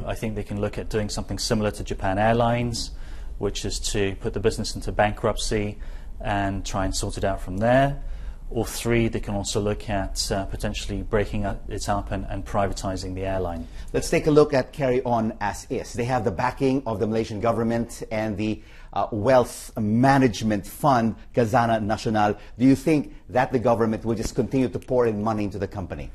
I think they can look at doing something similar to Japan Airlines, which is to put the business into bankruptcy and try and sort it out from there. Or 3, they can also look at potentially breaking it up and privatizing the airline. Let's take a look at Carry On As Is. They have the backing of the Malaysian government and the wealth management fund, Khazanah Nasional. Do you think that the government will just continue to pour in money into the company?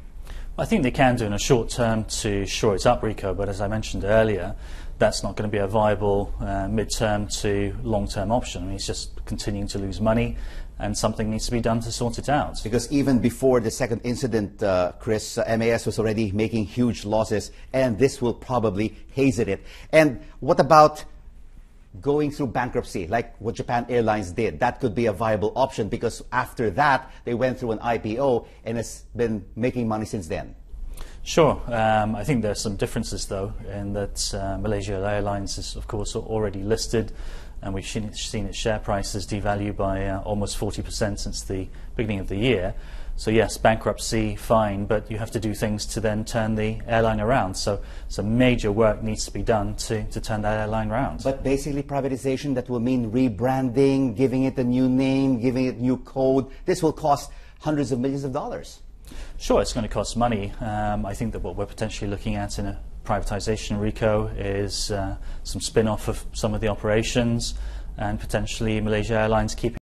I think they can do in a short term to shore it up, Rico, but as I mentioned earlier, that's not going to be a viable mid-term to long-term option. I mean, it's just continuing to lose money, and something needs to be done to sort it out. Because even before the second incident, Chris, MAS was already making huge losses, and this will probably hasten it. And what about going through bankruptcy, like what Japan Airlines did? That could be a viable option, because after that, they went through an IPO and has been making money since then. Sure. I think there are some differences, though, in that Malaysia Airlines is, of course, already listed, and we've seen its share prices devalue by almost 40% since the beginning of the year. So yes, bankruptcy, fine, but you have to do things to then turn the airline around. So some major work needs to be done to turn that airline around. But basically privatization, that will mean rebranding, giving it a new name, giving it new code. This will cost hundreds of millions of dollars. Sure, it's going to cost money. I think that what we're potentially looking at in a privatization, Rico, is some spin-off of some of the operations and potentially Malaysia Airlines keeping